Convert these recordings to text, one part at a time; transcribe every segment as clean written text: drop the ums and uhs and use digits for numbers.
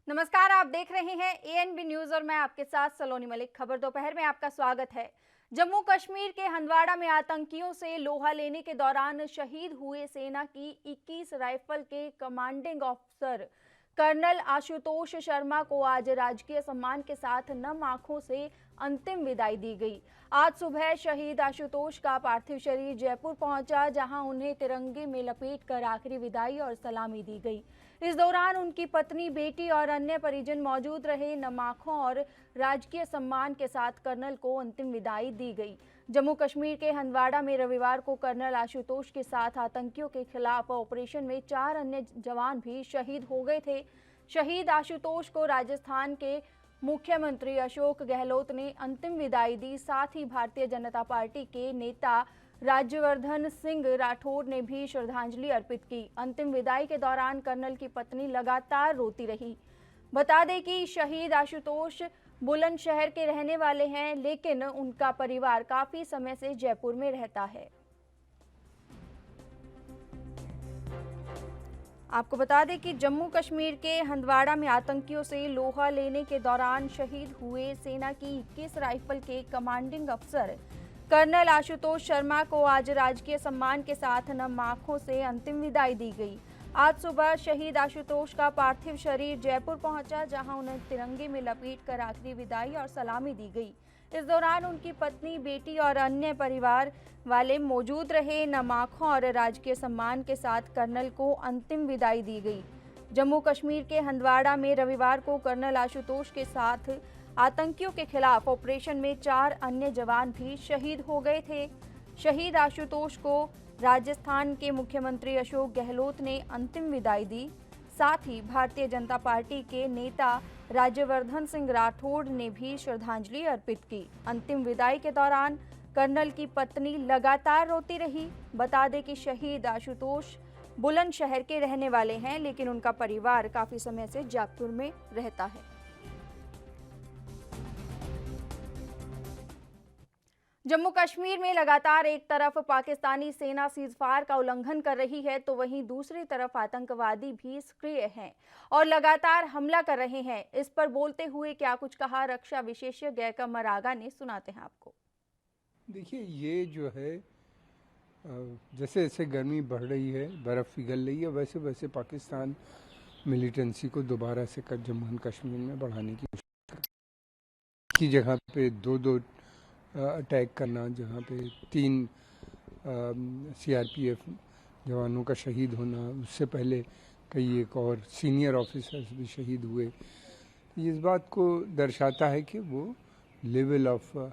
नमस्कार, आप देख रहे हैं एएनबी न्यूज और मैं आपके साथ सलोनी मलिक। खबर दोपहर में आपका स्वागत है। जम्मू कश्मीर के हंदवाड़ा में आतंकियों से लोहा लेने के दौरान शहीद हुए सेना की 21 राइफल के commanding officer colonel Ashutosh Sharma को आज राजकीय सम्मान के साथ नम आंखों से अंतिम विदाई दी गई। आज सुबह शहीद आशुतोष का पार्थिव शरीर जयपुर पहुंचा, जहां उन्हें तिरंगे में लपेटकर आखिरी विदाई और सलामी दी गई। इस दौरान उनकी पत्नी, बेटी और अन्य परिजन मौजूद रहे। नम आंखों और राजकीय सम्मान के साथ कर्नल को अंतिम विदाई दी गई। जम्मू कश्मीर के हंदवाड़ा में रविवार को कर्नल आशुतोष के साथ आतंकियों के खिलाफ ऑपरेशन में 4 अन्य जवान भी शहीद हो गए थे। शहीद आशुतोष को राजस्थान के मुख्यमंत्री अशोक गहलोत ने अंतिम विदाई दी। साथ ही भारतीय जनता पार्टी के नेता राज्यवर्धन सिंह राठौर ने भी श्रद्धांजलि अर्पित की। अंतिम विदाई के दौरान कर्नल की पत्नी लगातार रोती रही। बता दें कि शहीद आशुतोष बुलंदशहर के रहने वाले हैं, लेकिन उनका परिवार काफी समय से जयपुर में रहता है। आपको बता दें कि जम्मू कश्मीर के हंदवाड़ा में आतंकियों से लोहा लेने के दौरान शहीद हुए सेना की 21 राइफल के कमांडिंग अफसर कर्नल आशुतोष शर्मा को आज राजकीय सम्मान के साथ नम आंखों से अंतिम विदाई दी गई। आज सुबह शहीद आशुतोष का पार्थिव शरीर जयपुर पहुंचा, जहां उन्हें तिरंगे में लपेटकर आखिरी विदाई और सलामी दी गई। इस दौरान उनकी पत्नी, बेटी और अन्य परिवार वाले मौजूद रहे। नम आंखों और राजकीय सम्मान के साथ कर्नल को अंतिम विदाई दी गई। जम्मू कश्मीर के हंदवाड़ा में रविवार को कर्नल आशुतोष के साथ आतंकियों के खिलाफ ऑपरेशन में 4 अन्य जवान भी शहीद हो गए थे। शहीद आशुतोष को राजस्थान के मुख्यमंत्री अशोक गहलोत ने अंतिम विदाई दी। साथ ही भारतीय जनता पार्टी के नेता राज्यवर्धन सिंह राठौड़ ने भी श्रद्धांजलि अर्पित की। अंतिम विदाई के दौरान कर्नल की पत्नी लगातार रोती रही। बता दें कि शहीद आशुतोष बुलंदशहर के रहने वाले हैं, लेकिन उनका परिवार काफी समय से जयपुर में रहता है। जम्मू कश्मीर में लगातार एक तरफ पाकिस्तानी सेना सीजफायर का उल्लंघन कर रही है, तो वहीं दूसरी तरफ आतंकवादी भी सक्रिय हैं और लगातार हमला कर रहे हैं। इस पर बोलते हुए क्या कुछ कहा रक्षा विशेषज्ञ कमर आगा ने, सुनाते हैं आपको। देखिए, ये जो है जैसे जैसे गर्मी बढ़ रही है, बर्फ़ पिघल रही है, वैसे वैसे पाकिस्तान मिलिटेंसी को दोबारा से जम्मू एंड कश्मीर में बढ़ाने की कोशिश की जगह पे दो अटैक करना, जहाँ पे 3 सीआरपीएफ जवानों का शहीद होना, उससे पहले कई एक और सीनियर ऑफिसर्स भी शहीद हुए। इस बात को दर्शाता है कि वो लेवल ऑफ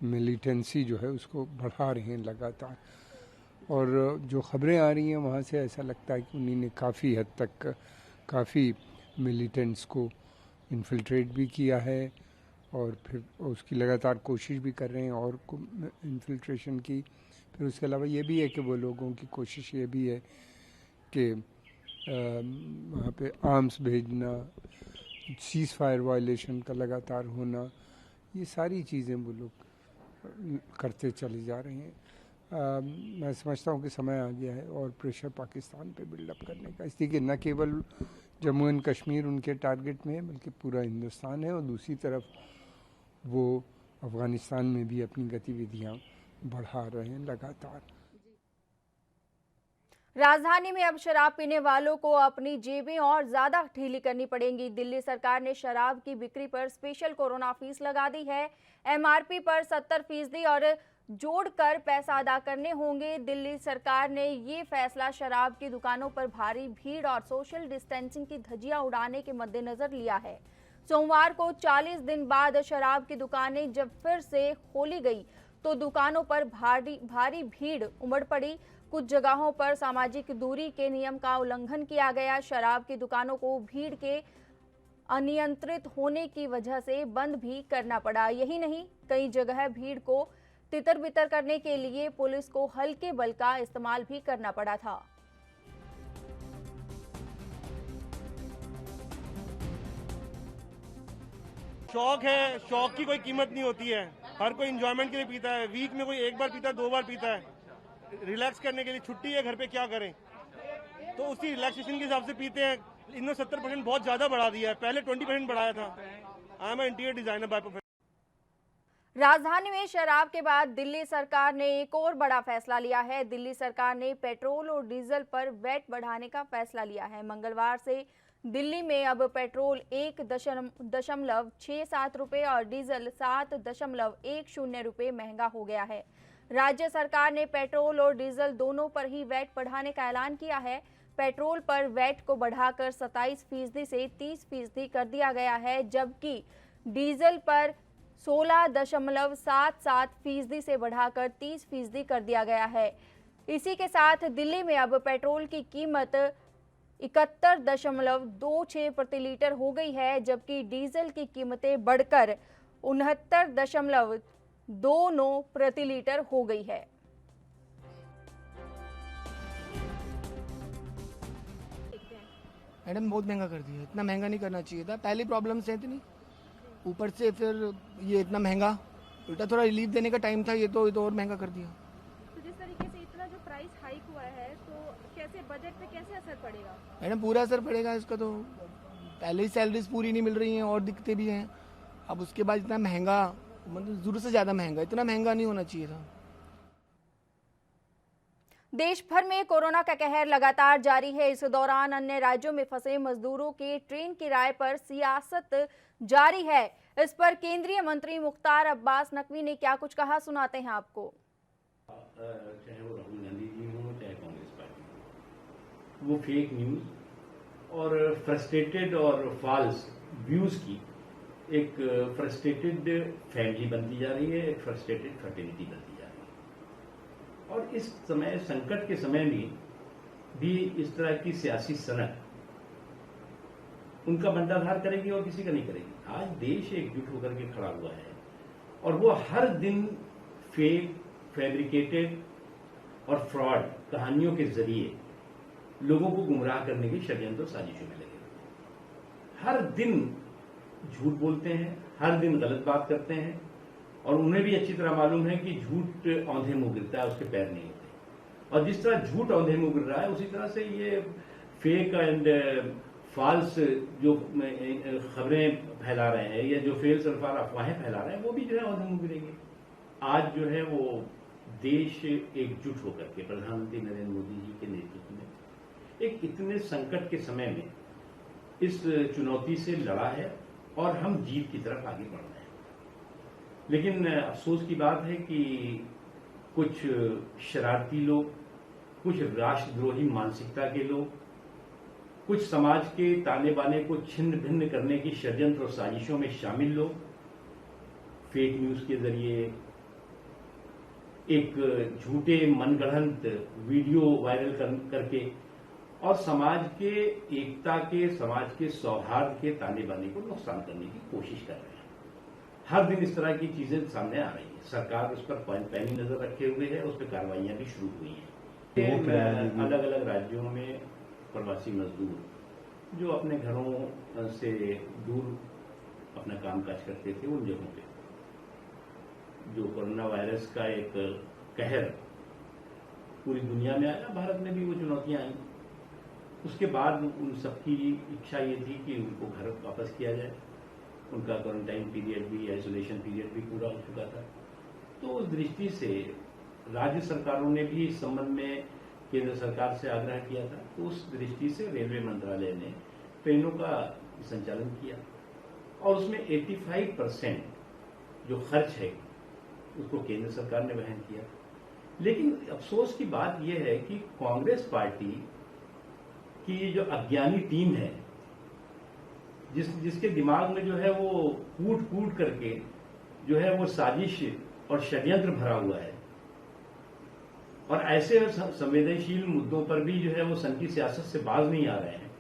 मिलिटेंसी जो है उसको बढ़ा रहे हैं लगातार। और जो खबरें आ रही हैं वहाँ से ऐसा लगता है कि उन्हीं ने काफ़ी हद तक काफ़ी मिलिटेंट्स को इन्फिल्ट्रेट भी किया है और फिर उसकी लगातार कोशिश भी कर रहे हैं और इन्फिल्ट्रेशन की। फिर उसके अलावा ये भी है कि वो लोगों की कोशिश ये भी है कि वहाँ पे आर्म्स भेजना, सीज़ फायर वायलेशन का लगातार होना, ये सारी चीज़ें वो लोग करते चले जा रहे हैं। मैं समझता हूँ कि समय आ गया है और प्रेशर पाकिस्तान पे बिल्डअप करने का, इसलिए कि न केवल जम्मू एंड कश्मीर उनके टारगेट में है बल्कि पूरा हिंदुस्तान है, और दूसरी तरफ वो अफ़गानिस्तान में भी अपनी गतिविधियां बढ़ा रहे हैं लगातार। राजधानी में अब शराब पीने वालों को अपनी जेबें और ज्यादा ढीली करनी पड़ेंगी। दिल्ली सरकार ने शराब की बिक्री पर स्पेशल कोरोना फीस लगा दी है। एमआरपी पर 70% और जोड़कर पैसा अदा करने होंगे। दिल्ली सरकार ने ये फैसला शराब की दुकानों पर भारी भीड़ और सोशल डिस्टेंसिंग की धज्जियां उड़ाने के मद्देनजर लिया है। सोमवार को 40 दिन बाद शराब की दुकानें जब फिर से खोली गई तो दुकानों पर भारी भीड़ उमड़ पड़ी। कुछ जगहों पर सामाजिक दूरी के नियम का उल्लंघन किया गया। शराब की दुकानों को भीड़ के अनियंत्रित होने की वजह से बंद भी करना पड़ा। यही नहीं, कई जगह भीड़ को तितर बितर करने के लिए पुलिस को हल्के बल का इस्तेमाल भी करना पड़ा था। शौक है, शौक की कोई कीमत नहीं होती है। हर कोई एंजॉयमेंट के लिए पीता है। वीक में कोई एक बार पीता है, 2 बार पीता है। रिलैक्स करने के लिए छुट्टी है, घर पे क्या करें। तो उसी रिलैक्सेशन के हिसाब से पीते हैं। इन्होंने 70% बहुत ज़्यादा बढ़ा दिया है, पहले 20% बढ़ाया था। I am interior designer by profession. राजधानी में शराब के बाद दिल्ली सरकार ने एक और बड़ा फैसला लिया है। दिल्ली सरकार ने पेट्रोल और डीजल पर वैट बढ़ाने का फैसला लिया है। मंगलवार से दिल्ली में अब पेट्रोल 1.67 रुपये और डीजल 7.10 रुपये महंगा हो गया है। राज्य सरकार ने पेट्रोल और डीजल दोनों पर ही वैट बढ़ाने का ऐलान किया है। पेट्रोल पर वैट को बढ़ाकर 27% से 30% कर दिया गया है, जबकि डीजल पर 16.77% से बढ़ाकर 30% कर दिया गया है। इसी के साथ दिल्ली में अब पेट्रोल की कीमत 71.26 प्रति लीटर हो गई है, जबकि डीजल की कीमतें बढ़कर 69.29 प्रति लीटर हो गई है। मैडम बहुत महंगा कर दिया, इतना महंगा नहीं करना चाहिए था। पहली प्रॉब्लम्स है इतनी, ऊपर से फिर ये इतना महंगा। उल्टा थोड़ा रिलीफ देने का टाइम था, ये तो और महंगा कर दिया। तो जिस तरीके से इतना जो प्राइस हाइक हुआ है, तो कैसे बजट पे कैसे असर पड़ेगा? मैडम पूरा असर पड़ेगा इसका। तो पहले ही सैलरीज पूरी नहीं मिल रही हैं और दिक्कतें भी हैं, अब उसके बाद इतना महंगा, मतलब जरूरत से ज़्यादा महंगा। इतना महंगा नहीं होना चाहिए था। देश भर में कोरोना का कहर लगातार जारी है। इस दौरान अन्य राज्यों में फंसे मजदूरों के ट्रेन किराए पर सियासत जारी है। इस पर केंद्रीय मंत्री मुख्तार अब्बास नकवी ने क्या कुछ कहा, सुनाते हैं आपको। चाहे वो राहुल गांधी जी हो, चाहे कांग्रेस पार्टी हो, वो फेक न्यूज और फ्रस्ट्रेटेड और फॉल्स व्यूज की एक फ्रस्ट्रेटेड फैमिली बनती जा रही है, एक फ्रस्ट्रेटेड फर्टिलिटी बनती जा रही है। और इस समय, संकट के समय में भी इस तरह की सियासी सनक उनका बंटाधार करेगी और किसी का नहीं करेगी। आज देश एकजुट होकर के खड़ा हुआ है और वो हर दिन फेक, फैब्रिकेटेड और फ्रॉड कहानियों के जरिए लोगों को गुमराह करने की षड्यंत्र साजिशों में लगे। हर दिन झूठ बोलते हैं, हर दिन गलत बात करते हैं और उन्हें भी अच्छी तरह मालूम है कि झूठ औंधे मुंह गिरता है, उसके पैर नहीं होते। और जिस तरह झूठ औंधे मुंह गिर रहा है, उसी तरह से ये फेक एंड फॉल्स जो खबरें फैला रहे हैं या जो फेल सरफार अफवाहें फैला रहे हैं, वो भी जो है औंधे मुंह गिरेंगे। आज जो है वो देश एकजुट होकर के प्रधानमंत्री नरेंद्र मोदी जी के नेतृत्व में एक इतने संकट के समय में इस चुनौती से लड़ा है और हम जीत की तरफ आगे बढ़ रहे हैं। लेकिन अफसोस की बात है कि कुछ शरारती लोग, कुछ राष्ट्रद्रोही मानसिकता के लोग, कुछ समाज के ताने बाने को छिन्न भिन्न करने की षड्यंत्र और साजिशों में शामिल लोग फेक न्यूज के जरिए एक झूठे मनगढ़ंत वीडियो वायरल करके और समाज के एकता के, समाज के सौहार्द के ताने बाने को नुकसान करने की कोशिश कर रहे हैं। हर दिन इस तरह की चीजें सामने आ रही है। सरकार उस पर पैनी नजर रखे हुए है, उस पर कार्रवाइयां भी शुरू हुई हैं। अलग अलग राज्यों में प्रवासी मजदूर जो अपने घरों से दूर अपना कामकाज करते थे, उन जगहों पे जो कोरोना वायरस का एक कहर पूरी दुनिया में आया, भारत में भी वो चुनौतियां आई। उसके बाद उन सबकी इच्छा ये थी कि उनको घर वापस किया जाए। उनका क्वारंटाइन पीरियड भी, आइसोलेशन पीरियड भी पूरा हो चुका था। तो उस दृष्टि से राज्य सरकारों ने भी इस संबंध में केंद्र सरकार से आग्रह किया था। तो उस दृष्टि से रेलवे मंत्रालय ने ट्रेनों का संचालन किया और उसमें 85% जो खर्च है उसको केंद्र सरकार ने वहन किया। लेकिन अफसोस की बात यह है कि कांग्रेस पार्टी की जो अज्ञानी टीम है, जिसके दिमाग में जो है वो कूट करके जो है वो साजिश और षड्यंत्र भरा हुआ है और ऐसे संवेदनशील मुद्दों पर भी जो है वो सन की सियासत से बाज नहीं आ रहे हैं।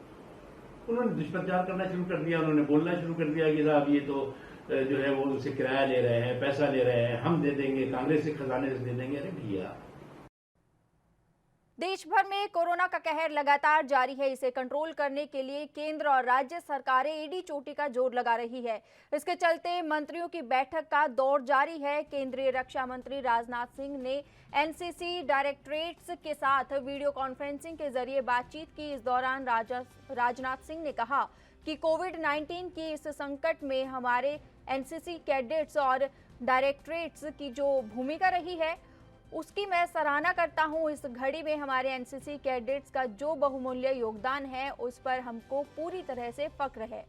उन्होंने दुष्प्रचार करना शुरू कर दिया, उन्होंने बोलना शुरू कर दिया कि साहब ये तो जो है वो उनसे किराया ले रहे हैं, पैसा ले रहे हैं, हम दे देंगे, कांग्रेस के खजाने से दे देंगे। अरे भैया, देश भर में कोरोना का कहर लगातार जारी है। इसे कंट्रोल करने के लिए केंद्र और राज्य सरकारें एडी चोटी का जोर लगा रही है। इसके चलते मंत्रियों की बैठक का दौर जारी है। केंद्रीय रक्षा मंत्री राजनाथ सिंह ने एनसीसी डायरेक्टरेट्स के साथ वीडियो कॉन्फ्रेंसिंग के जरिए बातचीत की। इस दौरान राजनाथ सिंह ने कहा कि कोविड-19 की इस संकट में हमारे एनसीसी कैडेट्स और डायरेक्टरेट्स की जो भूमिका रही है उसकी मैं सराहना करता हूं। इस घड़ी में हमारे एनसीसी कैडेट्स का जो बहुमूल्य योगदान है उस पर हमको पूरी तरह से फक्र है।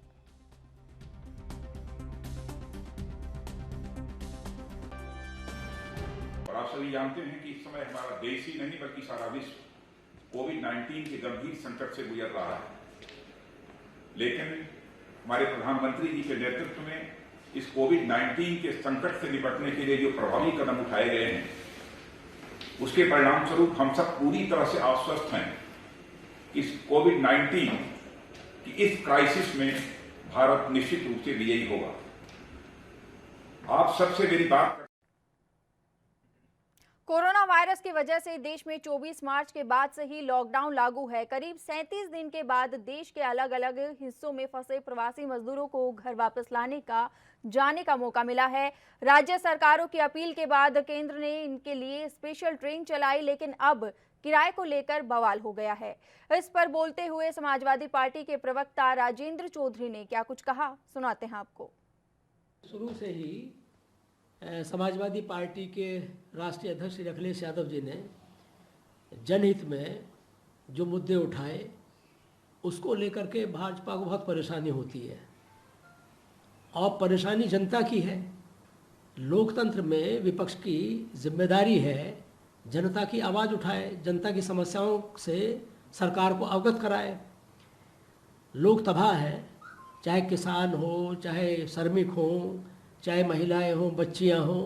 और आप सभी जानते हैं कि इस समय हमारा देश ही नहीं बल्कि सारा विश्व कोविड-19 के गंभीर संकट से गुजर रहा है। लेकिन हमारे प्रधानमंत्री जी के नेतृत्व में इस कोविड-19 के संकट से निपटने के लिए जो प्रभावी कदम उठाए गए हैं उसके परिणाम स्वरूप हम सब पूरी तरह से आश्वस्त हैं कि इस कोविड-19 की इस क्राइसिस में भारत निश्चित रूप से विजयी होगा। आप सबसे मेरी बात कोरोना वायरस की वजह से देश में 24 मार्च के बाद से ही लॉकडाउन लागू है। करीब 37 दिन के बाद देश के अलग अलग हिस्सों में फंसे प्रवासी मजदूरों को घर वापस जाने का मौका मिला है। राज्य सरकारों की अपील के बाद केंद्र ने इनके लिए स्पेशल ट्रेन चलाई, लेकिन अब किराए को लेकर बवाल हो गया है। इस पर बोलते हुए समाजवादी पार्टी के प्रवक्ता राजेंद्र चौधरी ने क्या कुछ कहा, सुनाते हैं आपको। शुरू से ही समाजवादी पार्टी के राष्ट्रीय अध्यक्ष श्री अखिलेश यादव जी ने जनहित में जो मुद्दे उठाए उसको लेकर के भाजपा को बहुत परेशानी होती है और परेशानी जनता की है। लोकतंत्र में विपक्ष की जिम्मेदारी है जनता की आवाज़ उठाए, जनता की समस्याओं से सरकार को अवगत कराए। लोग तबाह है, चाहे किसान हो, चाहे श्रमिक हो, चाहे महिलाएं हों, बच्चियां हों,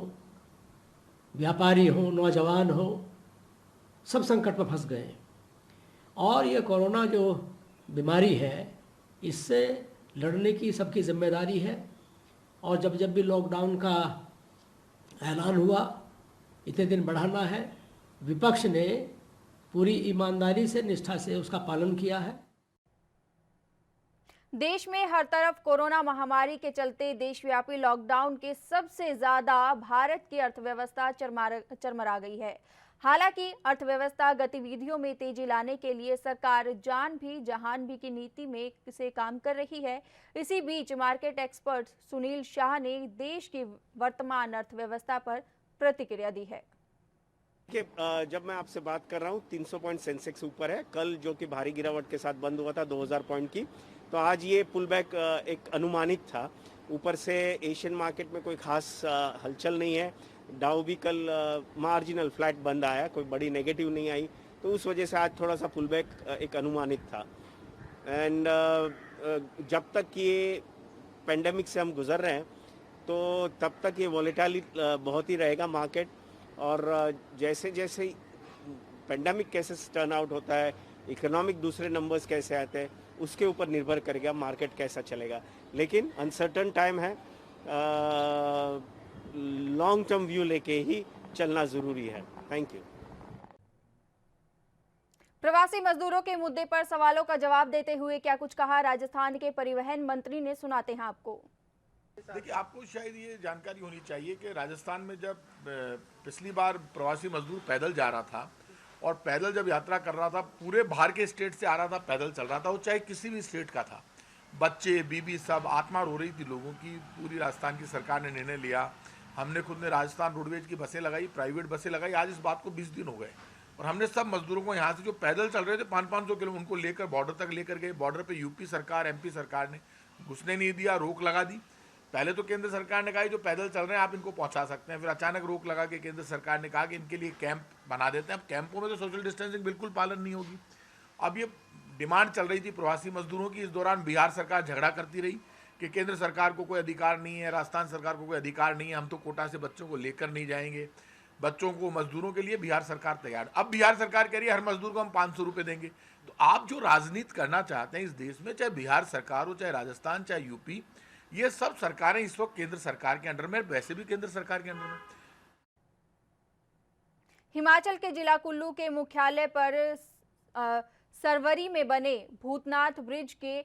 व्यापारी हों, नौजवान हो, सब संकट में फंस गए। और ये कोरोना जो बीमारी है इससे लड़ने की सबकी जिम्मेदारी है। और जब भी लॉकडाउन का ऐलान हुआ, इतने दिन बढ़ाना है, विपक्ष ने पूरी ईमानदारी से, निष्ठा से उसका पालन किया है। देश में हर तरफ कोरोना महामारी के चलते देशव्यापी लॉकडाउन के सबसे ज्यादा भारत की अर्थव्यवस्था चरमरा गई है। हालांकि अर्थव्यवस्था गतिविधियों में तेजी लाने के लिए सरकार जान भी जहान भी की नीति में से काम कर रही है। इसी बीच मार्केट एक्सपर्ट सुनील शाह ने देश की वर्तमान अर्थव्यवस्था पर प्रतिक्रिया दी है। जब मैं आपसे बात कर रहा हूँ 300 पॉइंट सेंसेक्स ऊपर है। कल जो कि भारी गिरावट के साथ बंद हुआ था 2000 पॉइंट की, तो आज ये पुल बैक एक अनुमानित था। ऊपर से एशियन मार्केट में कोई खास हलचल नहीं है। डाउ भी कल मार्जिनल फ्लैट बंद आया, कोई बड़ी नेगेटिव नहीं आई, तो उस वजह से आज थोड़ा सा पुल बैक एक अनुमानित था। एंड जब तक ये पेंडेमिक से हम गुजर रहे हैं तो तब तक ये वॉलेटाइल बहुत ही रहेगा मार्केट। और जैसे जैसे पेंडेमिक कैसे टर्न आउट होता है, इकोनॉमिक दूसरे नंबर्स कैसे आते हैं, उसके ऊपर निर्भर करेगा मार्केट कैसा चलेगा। लेकिन अनसर्टन टाइम है, लॉन्ग टर्म व्यू लेके ही चलना जरूरी है। Thank you. प्रवासी मजदूरों के मुद्दे पर सवालों का जवाब देते हुए क्या कुछ कहा राजस्थान के परिवहन मंत्री ने, सुनाते हैं आपको। देखिए, आपको शायद ये जानकारी होनी चाहिए कि राजस्थान में जब पिछली बार प्रवासी मजदूर पैदल जा रहा था और पैदल जब यात्रा कर रहा था, पूरे बाहर के स्टेट से आ रहा था, पैदल चल रहा था, वो चाहे किसी भी स्टेट का था, बच्चे बीबी सब, आत्मा रो रही थी लोगों की। पूरी राजस्थान की सरकार ने निर्णय लिया। हमने खुद ने राजस्थान रोडवेज की बसें लगाई, प्राइवेट बसें लगाई। आज इस बात को 20 दिन हो गए और हमने सब मजदूरों को यहाँ से जो पैदल चल रहे थे 500-500 किलो, उनको लेकर बॉर्डर तक लेकर गए। बॉर्डर पे यूपी सरकार, एमपी सरकार ने घुसने नहीं दिया, रोक लगा दी। पहले तो केंद्र सरकार ने कहा जो पैदल चल रहे हैं आप इनको पहुंचा सकते हैं, फिर अचानक रोक लगा के केंद्र सरकार ने कहा कि इनके लिए कैंप बना देते हैं। अब कैंपों में तो सोशल डिस्टेंसिंग बिल्कुल पालन नहीं होगी। अब ये डिमांड चल रही थी प्रवासी मजदूरों की। इस दौरान बिहार सरकार झगड़ा करती रही कि केंद्र सरकार को कोई अधिकार नहीं है, राजस्थान सरकार को कोई अधिकार नहीं है, हम तो कोटा से बच्चों को लेकर नहीं जाएंगे। बच्चों को, मजदूरों के लिए बिहार सरकार तैयार। अब बिहार सरकार कह रही है हर मजदूर को हम 500 रुपये देंगे। तो आप जो राजनीति करना चाहते हैं इस देश में, चाहे बिहार सरकार हो, चाहे राजस्थान, चाहे यूपी, ये सब सरकारें इस वक्त केंद्र सरकार के अंडर में, वैसे भी केंद्र सरकार के अंडर में। हिमाचल के जिला कुल्लू के मुख्यालय पर सरवरी में बने भूतनाथ ब्रिज के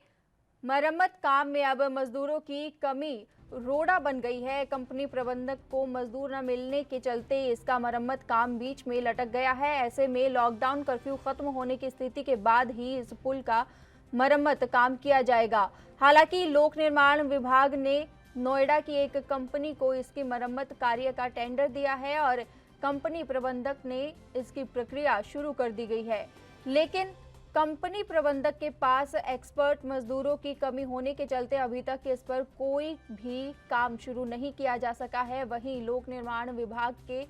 मरम्मत काम में अब मजदूरों की कमी रोड़ा बन गई है। कंपनी प्रबंधक को मजदूर न मिलने के चलते इसका मरम्मत काम बीच में लटक गया है। ऐसे में लॉकडाउन कर्फ्यू खत्म होने की स्थिति के बाद ही इस पुल का मरम्मत काम किया जाएगा। हालांकि लोक निर्माण विभाग ने नोएडा की एक कंपनी को इसकी मरम्मत कार्य का टेंडर दिया है और कंपनी प्रबंधक ने इसकी प्रक्रिया शुरू कर दी गई है, लेकिन कंपनी प्रबंधक के पास एक्सपर्ट मजदूरों की कमी होने के चलते अभी तक इस पर कोई भी काम शुरू नहीं किया जा सका है। वहीं लोक निर्माण विभाग के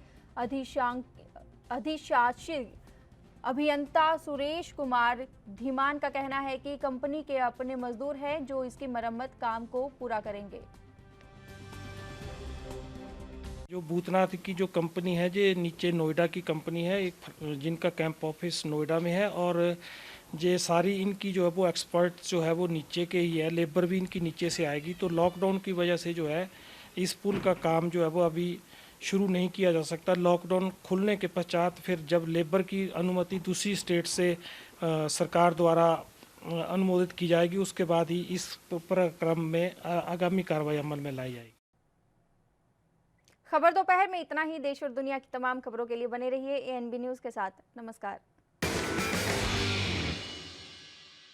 अधिशासी अभियंता सुरेश कुमार धीमान का कहना है कि कंपनी के अपने मजदूर हैं जो इसकी मरम्मत काम को पूरा करेंगे। जो भूतनाथ की जो कंपनी है, जो नीचे नोएडा की कंपनी है, एक जिनका कैंप ऑफिस नोएडा में है, और ये सारी इनकी जो है वो एक्सपर्ट जो है वो नीचे के ही है, लेबर भी इनकी नीचे से आएगी। तो लॉकडाउन की वजह से जो है इस पुल का काम जो है वो अभी शुरू नहीं किया जा सकता। लॉकडाउन खुलने के पश्चात फिर जब लेबर की अनुमति दूसरी स्टेट से सरकार द्वारा अनुमोदित की जाएगी, उसके बाद ही इस प्रक्रम में आगामी कार्रवाई अमल में लाई जाएगी। खबर दोपहर में इतना ही। देश और दुनिया की तमाम खबरों के लिए बने रहिए ANB न्यूज़ के साथ। नमस्कार।